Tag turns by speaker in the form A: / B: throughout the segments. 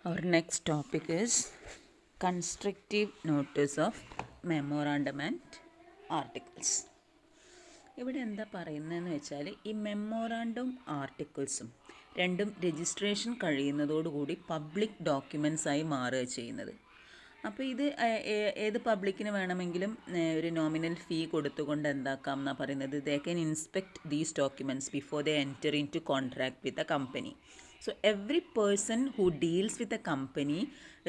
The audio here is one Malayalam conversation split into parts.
A: Our next topic is constructive notice of memorandum and articles. ഇവിടെ എന്താ പറയുന്നതെന്ന് വെച്ചാൽ ഈ മെമ്മോറാണ്ടം ആർട്ടിക്കിൾസും രണ്ടും രജിസ്ട്രേഷൻ കഴിയുന്നതോടുകൂടി പബ്ലിക് ഡോക്യുമെൻറ്റ്സ് ആയി മാറുക ചെയ്യുന്നത്. അപ്പോൾ ഇത് ഏത് പബ്ലിക്കിന് വേണമെങ്കിലും ഒരു നോമിനൽ ഫീ കൊടുത്തുകൊണ്ട് എന്താക്കാം എന്നാണ് പറയുന്നത്. They can inspect these documents before they enter into contract with a company. So every person who deals with a company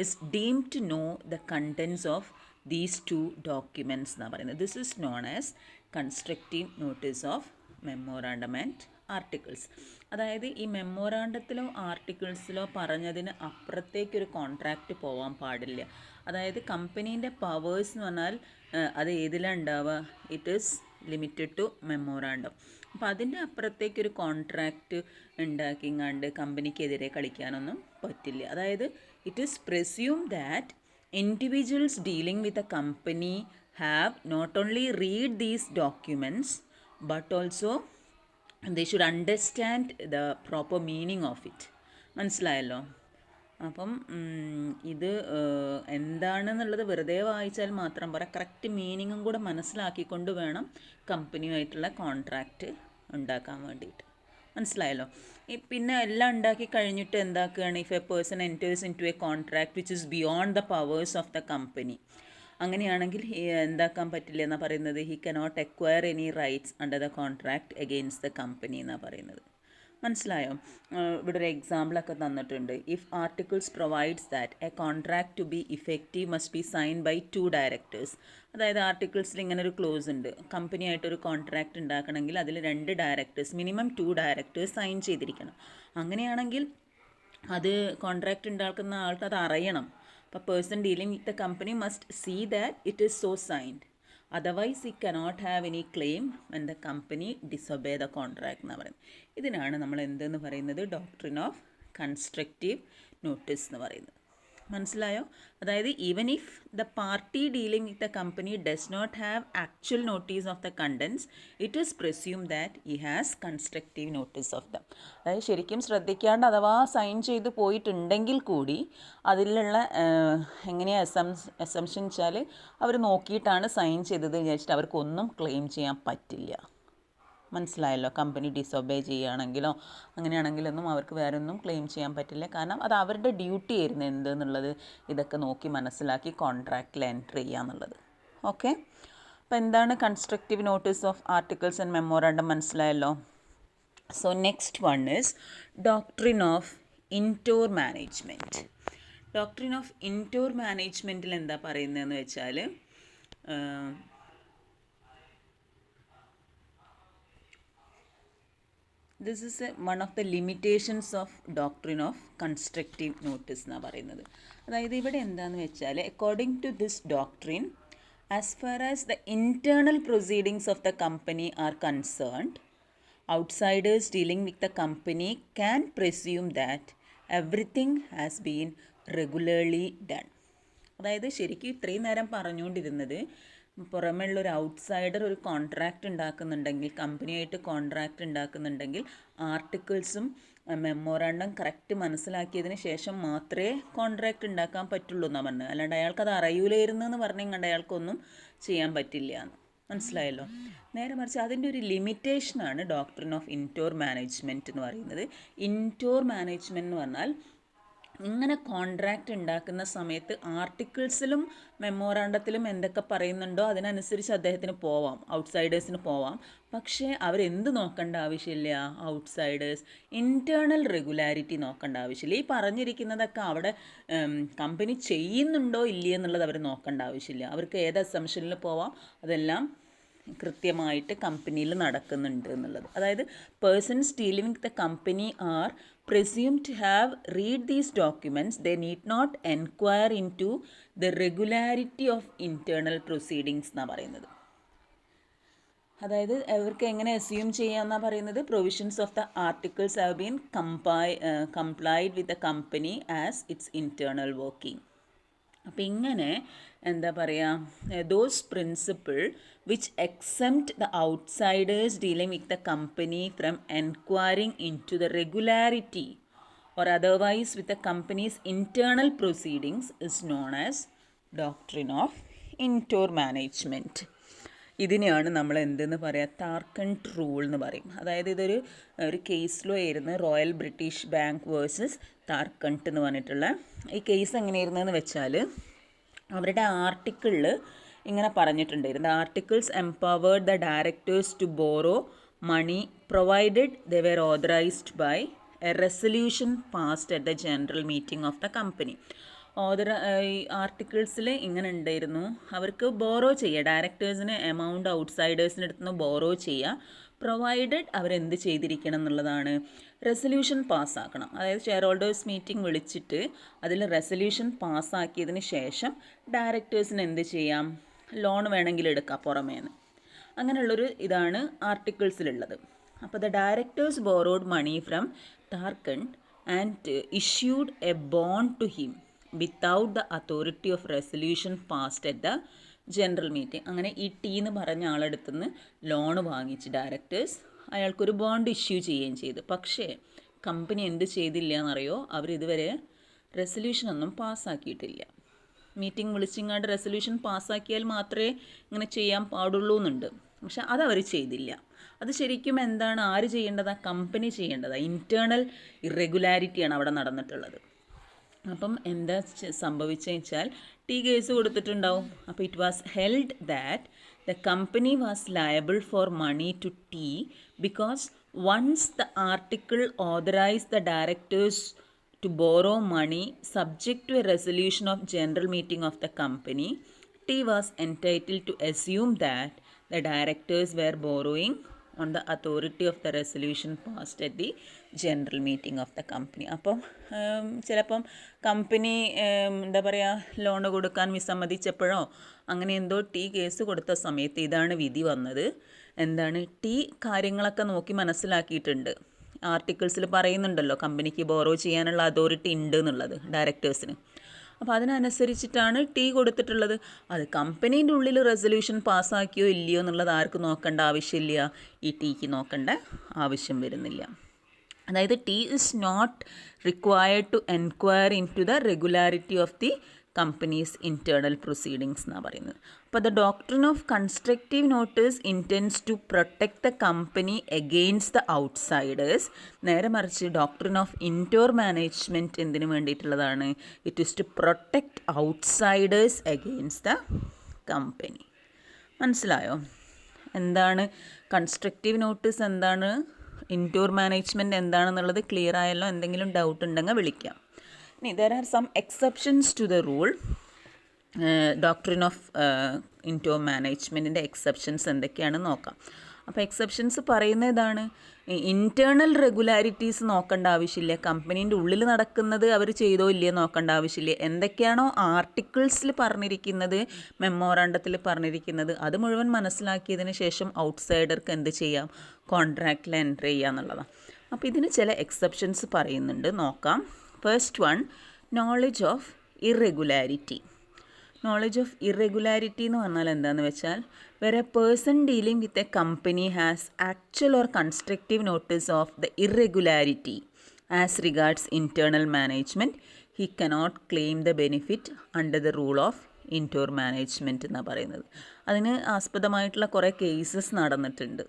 A: is deemed to know the contents of these two documents എന്നാണ് പറയുന്നത്. This is known as constructive notice of memorandum and articles. അതായത് ഈ മെമ്മോറാണ്ടത്തിലോ ആർട്ടിക്കിൾസിലോ പറഞ്ഞതിന് അപ്പുറത്തേക്കൊരു കോൺട്രാക്റ്റ് പോകാൻ പാടില്ല. അതായത് കമ്പനീൻ്റെ പവേഴ്സ് എന്ന് പറഞ്ഞാൽ അത് ഏതിലാണ് ഉണ്ടാവുക? It is limited to memorandum. അപ്പോൾ അതിൻ്റെ അപ്പുറത്തേക്കൊരു കോൺട്രാക്റ്റ് ഉണ്ടാക്കിങ്ങാണ്ട് കമ്പനിക്കെതിരെ കളിക്കാനൊന്നും പറ്റില്ല. അതായത് it is presume that individuals dealing with a company have not only read these documents but also they should understand the proper meaning of it. മനസ്സിലായല്ലോ? അപ്പം ഇത് എന്താണെന്നുള്ളത് വെറുതെ വായിച്ചാൽ മാത്രം പോരാ, കറക്റ്റ് മീനിങ്ങും കൂടെ മനസ്സിലാക്കിക്കൊണ്ട് വേണം കമ്പനിയുമായിട്ടുള്ള കോൺട്രാക്റ്റ് ഉണ്ടാക്കാൻ വേണ്ടിയിട്ട്. മനസ്സിലായല്ലോ? പിന്നെ എല്ലാം ഉണ്ടാക്കി കഴിഞ്ഞിട്ട് എന്താക്കുകയാണ്? If a person enters into a contract which is beyond the powers of the company, അങ്ങനെയാണെങ്കിൽ എന്താക്കാൻ പറ്റില്ല എന്നാണ് പറയുന്നത്. He cannot acquire any rights under the contract against the company എന്നാണ് പറയുന്നത്. മനസ്സിലായോ? ഇവിടെ ഒരു എക്സാമ്പിളൊക്കെ തന്നിട്ടുണ്ട്. If articles provides that a contract to be effective must be sign by 2 directors. അതായത് ആർട്ടിക്കിൾസിൽ ഇങ്ങനെ ഒരു ക്ലോസ് ഉണ്ട്. കമ്പനിയായിട്ടൊരു കോൺട്രാക്റ്റ് ഉണ്ടാക്കണമെങ്കിൽ അതിൽ 2 ഡയറക്ടേഴ്സ്, മിനിമം 2 ഡയറക്ടേഴ്സ് സൈൻ ചെയ്തിരിക്കണം. അങ്ങനെയാണെങ്കിൽ അത് കോൺട്രാക്റ്റ് ഉണ്ടാക്കുന്ന ആൾക്ക് അത് അറിയണം. അപ്പോൾ person dealing with the company must see that it is so signed. Otherwise he cannot have any claim when the company disobey the contract എന്ന് പറയുന്നത്. ഇതിനാണ് നമ്മൾ എന്തെന്ന് പറയുന്നത്? ഡോക്ട്രിൻ ഓഫ് കൺസ്ട്രക്റ്റീവ് നോട്ടീസ് എന്ന് പറയുന്നത്. മനസ്സിലായോ? അതായത് even if the party dealing with the company does not have actual notice of the contents, it is presume that he has constructive notice of them. അതായത് ശരിക്കും ശ്രദ്ധിക്കാണ്ട് അഥവാ സൈൻ ചെയ്ത് പോയിട്ടുണ്ടെങ്കിൽ കൂടി അതിലുള്ള എങ്ങനെയാണ് അസംഷൻ വെച്ചാൽ അവർ നോക്കിയിട്ടാണ് സൈൻ ചെയ്തത് വിചാരിച്ചിട്ട് അവർക്കൊന്നും ക്ലെയിം ചെയ്യാൻ പറ്റില്ല. മനസ്സിലായല്ലോ? കമ്പനി ഡിസൊബേ ചെയ്യുകയാണെങ്കിലോ അങ്ങനെയാണെങ്കിലൊന്നും അവർക്ക് വേറെ ഒന്നും ക്ലെയിം ചെയ്യാൻ പറ്റില്ല. കാരണം അത് അവരുടെ ഡ്യൂട്ടി ആയിരുന്നു എന്തെന്നുള്ളത് ഇതൊക്കെ നോക്കി മനസ്സിലാക്കി കോൺട്രാക്റ്റിൽ എൻറ്റർ ചെയ്യുക എന്നുള്ളത്. ഓക്കെ, അപ്പോൾ എന്താണ് constructive notice of articles and memorandum? മനസ്സിലായല്ലോ? So next one is doctrine of indoor management. Doctrine of indoor മാനേജ്മെൻറ്റിൽ എന്താ പറയുന്നതെന്ന് വെച്ചാൽ this is one of the limitations of doctrine of constructive notice എന്നാണ് പറയുന്നത്. അതായത് ഇവിടെ എന്താണെന്ന് വെച്ചാൽ according to this doctrine, as far as the internal proceedings of the company are concerned, outsiders dealing with the company can presume that everything has been regularly done. അതായത് ശരിക്കും ഇത്രയും നേരം പറഞ്ഞുകൊണ്ടിരുന്നത് പുറമെയുള്ളൊരു ഔട്ട്സൈഡർ ഒരു കോൺട്രാക്റ്റ് ഉണ്ടാക്കുന്നുണ്ടെങ്കിൽ, കമ്പനിയായിട്ട് കോൺട്രാക്റ്റ് ഉണ്ടാക്കുന്നുണ്ടെങ്കിൽ ആർട്ടിക്കിൾസും മെമ്മോറാണ്ടം കറക്റ്റ് മനസ്സിലാക്കിയതിന് ശേഷം മാത്രമേ കോൺട്രാക്റ്റ് ഉണ്ടാക്കാൻ പറ്റുള്ളൂ എന്നാണ് പറഞ്ഞത്. അല്ലാണ്ട് അയാൾക്കത് അറിയൂലായിരുന്നു എന്ന് പറഞ്ഞുകൊണ്ട് അയാൾക്കൊന്നും ചെയ്യാൻ പറ്റില്ല എന്ന്. മനസ്സിലായല്ലോ? നേരെ മറിച്ച് അതിൻ്റെ ഒരു ലിമിറ്റേഷനാണ് ഡോക്ട്രിൻ ഓഫ് ഇൻറ്റോർ മാനേജ്മെൻറ്റ് എന്ന് പറയുന്നത്. ഇൻറ്റോർ മാനേജ്മെൻറ്റ് എന്ന് പറഞ്ഞാൽ ഇങ്ങനെ കോൺട്രാക്റ്റ് ഉണ്ടാക്കുന്ന സമയത്ത് ആർട്ടിക്കിൾസിലും മെമ്മോറാണ്ടത്തിലും എന്തൊക്കെ പറയുന്നുണ്ടോ അതിനനുസരിച്ച് അദ്ദേഹത്തിന് പോവാം, ഔട്ട്സൈഡേഴ്സിന് പോവാം. പക്ഷേ അവരെന്ത് നോക്കേണ്ട ആവശ്യമില്ല? ഔട്ട്സൈഡേഴ്സ് ഇൻറ്റേർണൽ റെഗുലാരിറ്റി നോക്കേണ്ട ആവശ്യമില്ല. ഈ പറഞ്ഞിരിക്കുന്നതൊക്കെ അവിടെ കമ്പനി ചെയ്യുന്നുണ്ടോ ഇല്ലേ എന്നുള്ളത് അവർ നോക്കേണ്ട ആവശ്യമില്ല. അവർക്ക് ഏത് അസംഷനിൽ പോവാം, അതെല്ലാം കൃത്യമായിട്ട് കമ്പനിയിൽ നടക്കുന്നുണ്ട് എന്നുള്ളത്. അതായത് persons dealing with the company are presumed to have read these documents. They need not enquire into the regularity of internal proceedings എന്നാണ് പറയുന്നത്. അതായത് അവർക്ക് എങ്ങനെ അസ്യൂം ചെയ്യാമെന്നാണ് പറയുന്നത്? Provisions of the articles have been complied with the company as its internal working. അപ്പം ഇങ്ങനെ എന്താ പറയുക, those principle which except the outsiders dealing with the company from enquiring into the regularity or otherwise with the company's internal proceedings is known as doctrine of indoor management. ഇതിനെയാണ് നമ്മൾ എന്തെന്ന് പറയുക, താർക്കണ്ട് റൂൾ എന്ന് പറയും. അതായത് ഒരു കേസ് ലോ ആയിരുന്നു, റോയൽ ബ്രിട്ടീഷ് ബാങ്ക് വേഴ്സസ് താർക്കണ്ട് എന്ന് പറഞ്ഞിട്ടുള്ള. ഈ കേസ് എങ്ങനെയായിരുന്നെന്ന് വെച്ചാൽ അവരുടെ ആർട്ടിക്കിളിൽ ഇങ്ങനെ പറഞ്ഞിട്ടുണ്ടായിരുന്നു, articles empowered the directors to borrow money provided they were authorised by a resolution passed at the general meeting of the company. ഈ ആർട്ടിക്കിൾസിൽ ഇങ്ങനെ ഉണ്ടായിരുന്നു, അവർക്ക് ബോറോ ചെയ്യുക, ഡയറക്ടേഴ്സിന് എമൗണ്ട് ഔട്ട്സൈഡേഴ്സിൻ്റെ അടുത്ത് നിന്ന് ബോറോ ചെയ്യുക, പ്രൊവൈഡഡ് അവരെന്ത് ചെയ്തിരിക്കണം എന്നുള്ളതാണ്, റെസൊല്യൂഷൻ പാസ്സാക്കണം. അതായത് ഷെയർ ഹോൾഡേഴ്സ് മീറ്റിംഗ് വിളിച്ചിട്ട് അതിൽ റെസൊല്യൂഷൻ പാസ്സാക്കിയതിന് ശേഷം ഡയറക്ടേഴ്സിന് എന്ത് ചെയ്യാം, ലോൺ വേണമെങ്കിൽ എടുക്കാം പുറമേന്ന്. അങ്ങനെയുള്ളൊരു ഇതാണ് ആർട്ടിക്കിൾസിലുള്ളത്. അപ്പോൾ the directors borrowed money from Turquand and issued a bond to him without the authority of resolution passed at the general meeting. അങ്ങനെ ഈ ടി എന്ന് പറഞ്ഞ ആളെടുത്തു നിന്ന് ലോൺ വാങ്ങിച്ച് ഡയറക്ടേഴ്സ് അയാൾക്കൊരു ബോണ്ട് ഇഷ്യൂ ചെയ്യുകയും ചെയ്തു. പക്ഷേ കമ്പനി എന്ത് ചെയ്തില്ല എന്നറിയോ, അവരിതുവരെ റെസൊല്യൂഷനൊന്നും പാസ്സാക്കിയിട്ടില്ല. മീറ്റിംഗ് വിളിച്ചിങ്ങാണ്ട് റെസൊല്യൂഷൻ പാസ്സാക്കിയാൽ മാത്രമേ ഇങ്ങനെ ചെയ്യാൻ പാടുള്ളൂ എന്നുണ്ട്. പക്ഷെ അതവർ ചെയ്തില്ല. അത് ശരിക്കും എന്താണ്, ആര് ചെയ്യേണ്ടതാണ്, കമ്പനി ചെയ്യേണ്ടതാണ്. ഇൻറ്റേർണൽ ഇറഗുലാരിറ്റിയാണ് അവിടെ നടന്നിട്ടുള്ളത്. അപ്പം എന്താ സംഭവിച്ചതെന്ന് വെച്ചാൽ ടി കേസ് കൊടുത്തിട്ടുണ്ടാവും. അപ്പോൾ it was held that the company was liable for money to T because once the article authorise the directors to borrow money subject to a resolution of general meeting of the company, T was entitled to assume that the directors were borrowing on the authority of the resolution passed at the general meeting of the company. അപ്പം ചിലപ്പം കമ്പനി എന്താ പറയുക, ലോണ് കൊടുക്കാൻ വിസമ്മതിച്ചപ്പോഴോ അങ്ങനെ എന്തോ ടി കേസ് കൊടുത്ത സമയത്ത് ഇതാണ് വിധി വന്നത്. എന്താണ്, ടി കാര്യങ്ങളൊക്കെ നോക്കി മനസ്സിലാക്കിയിട്ടുണ്ട്. ആർട്ടിക്കിൾസിൽ പറയുന്നുണ്ടല്ലോ കമ്പനിക്ക് ബോറോ ചെയ്യാനുള്ള അതോറിറ്റി ഉണ്ട് എന്നുള്ളത് ഡയറക്ടേഴ്സിന്. അപ്പോൾ അതിനനുസരിച്ചിട്ടാണ് ടി കൊടുത്തിട്ടുള്ളത്. അത് കമ്പനീൻ്റെ ഉള്ളിൽ റെസൊല്യൂഷൻ പാസ്സാക്കിയോ ഇല്ലയോ എന്നുള്ളത് ആർക്ക് നോക്കേണ്ട ആവശ്യമില്ല, ഈ ടിക്ക് നോക്കേണ്ട ആവശ്യം വരുന്നില്ല. അതായത് T is not required to enquire into the regularity of the company's internal proceedings എന്നാണ് പറയുന്നത്. അപ്പോൾ the doctrine of constructive notice intends to protect the company against the outsiders. നേരെ മറിച്ച് ഡോക്ട്രിൻ ഓഫ് ഇൻഡോർ മാനേജ്മെൻറ്റ് എന്തിനു വേണ്ടിയിട്ടുള്ളതാണ്, it is to protect outsiders against the company. മനസ്സിലായോ എന്താണ് കൺസ്ട്രക്റ്റീവ് നോട്ടീസ്, എന്താണ് ഇൻഡോർ മാനേജ്മെൻറ്റ് എന്താണെന്നുള്ളത് ക്ലിയർ ആയല്ലോ? എന്തെങ്കിലും ഡൗട്ട് ഉണ്ടെങ്കിൽ വിളിക്കാം. ഇനി there are some exceptions to the rule. Doctrine of indoor മാനേജ്മെൻറ്റിൻ്റെ എക്സെപ്ഷൻസ് എന്തൊക്കെയാണെന്ന് നോക്കാം. അപ്പോൾ എക്സെപ്ഷൻസ് പറയുന്ന ഇതാണ്, ഇൻറ്റേർണൽ റെഗുലാരിറ്റീസ് നോക്കേണ്ട ആവശ്യമില്ല, കമ്പനീൻ്റെ ഉള്ളിൽ നടക്കുന്നത് അവർ ചെയ്തോ ഇല്ലയോ നോക്കേണ്ട ആവശ്യമില്ല. എന്തൊക്കെയാണോ ആർട്ടിക്കിൾസിൽ പറഞ്ഞിരിക്കുന്നത്, മെമ്മോറാണ്ടത്തിൽ പറഞ്ഞിരിക്കുന്നത്, അത് മുഴുവൻ മനസ്സിലാക്കിയതിന് ശേഷം ഔട്ട്സൈഡർക്ക് എന്ത് ചെയ്യാം, കോൺട്രാക്റ്റിൽ എൻ്റർ ചെയ്യുക എന്നുള്ളതാണ്. അപ്പോൾ ഇതിന് ചില എക്സെപ്ഷൻസ് പറയുന്നുണ്ട്, നോക്കാം. First one, knowledge of irregularity. Knowledge of irregularity എന്ന് പറഞ്ഞാൽ എന്താണെന്ന് വെച്ചാൽ, where a person dealing with a company has actual or constructive notice of the irregularity as regards internal management, he cannot claim the benefit under the rule of indoor management എന്നാണ് പറയുന്നത്. അതിന് ആസ്പദമായിട്ടുള്ള കുറേ കേസസ് നടന്നിട്ടുണ്ട്.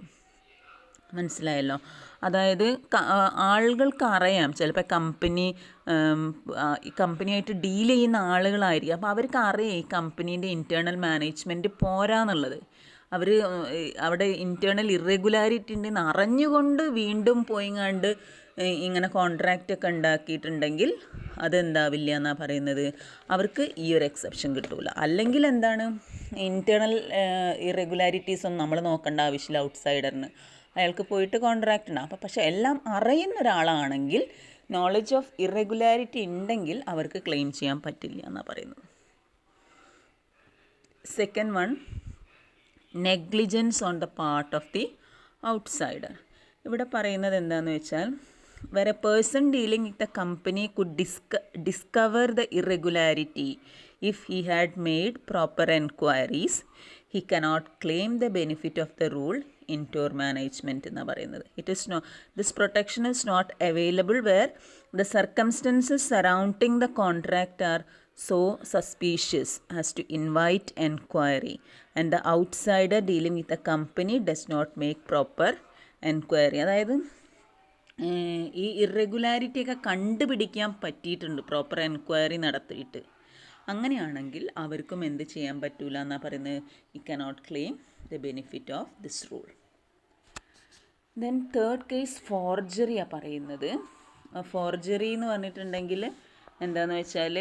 A: മനസ്സിലായല്ലോ? അതായത് ആളുകൾക്ക് അറിയാം, ചിലപ്പോൾ കമ്പനിയായിട്ട് ഡീൽ ചെയ്യുന്ന ആളുകളായിരിക്കും. അപ്പോൾ അവർക്ക് അറിയാം ഈ കമ്പനീൻ്റെ ഇൻറ്റേർണൽ മാനേജ്മെൻറ്റ് പോരാന്നുള്ളത്. അവർ അവിടെ ഇൻറ്റേർണൽ ഇറഗുലാരിറ്റി ഉണ്ടെന്ന് അറിഞ്ഞുകൊണ്ട് വീണ്ടും പോയിങ്ങാണ്ട് ഇങ്ങനെ കോൺട്രാക്റ്റ് ഒക്കെ ഉണ്ടാക്കിയിട്ടുണ്ടെങ്കിൽ അതെന്താവില്ല എന്നാണ് പറയുന്നത്, അവർക്ക് ഈ ഒരു എക്സെപ്ഷൻ കിട്ടില്ല. അല്ലെങ്കിൽ എന്താണ്, ഇൻറ്റേർണൽ ഇറഗുലാരിറ്റീസ് ഒന്നും നമ്മൾ നോക്കേണ്ട ആവശ്യമില്ല ഔട്ട്സൈഡറിന്, അയാൾക്ക് പോയിട്ട് കോൺട്രാക്റ്റ് ഉണ്ടാകും. അപ്പോൾ പക്ഷേ എല്ലാം അറിയുന്ന ഒരാളാണെങ്കിൽ, നോളജ് ഓഫ് ഇറഗുലാരിറ്റി ഉണ്ടെങ്കിൽ അവർക്ക് ക്ലെയിം ചെയ്യാൻ പറ്റില്ല എന്നാണ് പറയുന്നത്. Second one, negligence on the part of the outsider. ഇവിടെ പറയുന്നത് എന്താണെന്ന് വെച്ചാൽ, where a person dealing with the company could discover the irregularity if he had made proper enquiries, he cannot claim the benefit of the rule indoor management എന്നാണ് പറയുന്നത്. This protection is not available where the circumstances surrounding the contract are so suspicious as to invite enquiry, and the outsider dealing with the company does not make proper enquiry. അതായത് ഈ ഇറഗുലാരിറ്റി ഒക്കെ കണ്ടുപിടിക്കാൻ പറ്റിയിട്ടുണ്ട് പ്രോപ്പർ എൻക്വയറി നടത്തിയിട്ട്. അങ്ങനെയാണെങ്കിൽ അവർക്കും എന്ത് ചെയ്യാൻ പറ്റൂല എന്നാണ് പറയുന്നത്, you cannot claim the benefit of this rule. Then third case ഫോർജറിയാണ് പറയുന്നത്. ഫോർജറി എന്ന് പറഞ്ഞിട്ടുണ്ടെങ്കിൽ എന്താണെന്ന് വെച്ചാൽ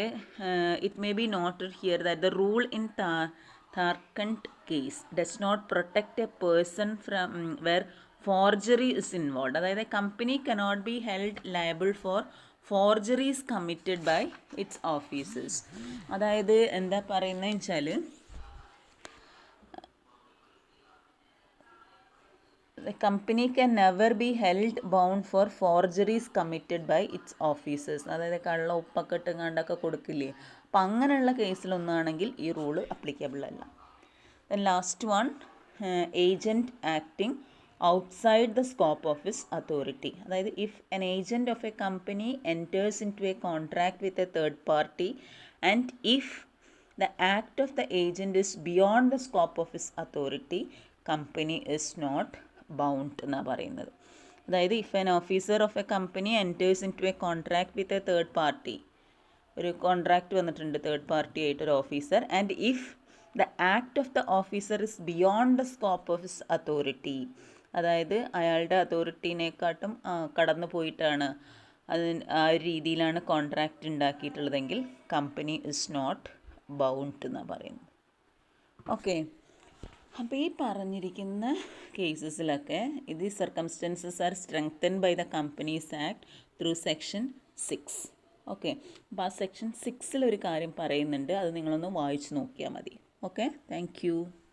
A: it may be noted here that the rule in Turquand case does not protect a person from where forgery is involve. അതായത് company cannot be held liable for forgeries committed by its officers. അതായത് എന്താ പറയുന്നത് വെച്ചാൽ the company can never be held bound for forgeries committed by its officers. അതായത് കള്ള ഉപ്പൊക്കെ ഇട്ടുങ്ങാണ്ടൊക്കെ കൊടുക്കില്ലേ, അപ്പം അങ്ങനെയുള്ള കേസിലൊന്നാണെങ്കിൽ ഈ റൂള് അപ്ലിക്കബിൾ അല്ല. Then last one, agent acting outside the scope of his authority. അതായത് if an agent of a company enters into a contract with a third party and if the act of the agent is beyond the scope of his authority company is not bound എന്നാണ് പറയുന്നത്. അതായത് if an officer of a company enters into a contract with a third party, ഒരു കോൺട്രാക്റ്റ് വന്നിട്ടുണ്ട് തേർഡ് പാർട്ടി ആയിട്ടൊരു officer, and if the act of the officer is beyond the scope of his authority, അതായത് അയാളുടെ അതോറിറ്റീനെക്കാട്ടും കടന്നു പോയിട്ടാണ് ആ ഒരു രീതിയിലാണ് കോൺട്രാക്റ്റ് ഉണ്ടാക്കിയിട്ടുള്ളതെങ്കിൽ കമ്പനി ഇസ് നോട്ട് ബൗണ്ട് എന്നാണ് പറയുന്നത്. ഓക്കെ, അപ്പോൾ ഈ പറഞ്ഞിരിക്കുന്ന കേസസിലൊക്കെ ഇത് circumstances are strengthened by the company's act through section 6. ഓക്കെ, അപ്പോൾ ആ സെക്ഷൻ 6 ഒരു കാര്യം പറയുന്നുണ്ട്, അത് നിങ്ങളൊന്ന് വായിച്ച് നോക്കിയാൽ മതി. Okay, thank you.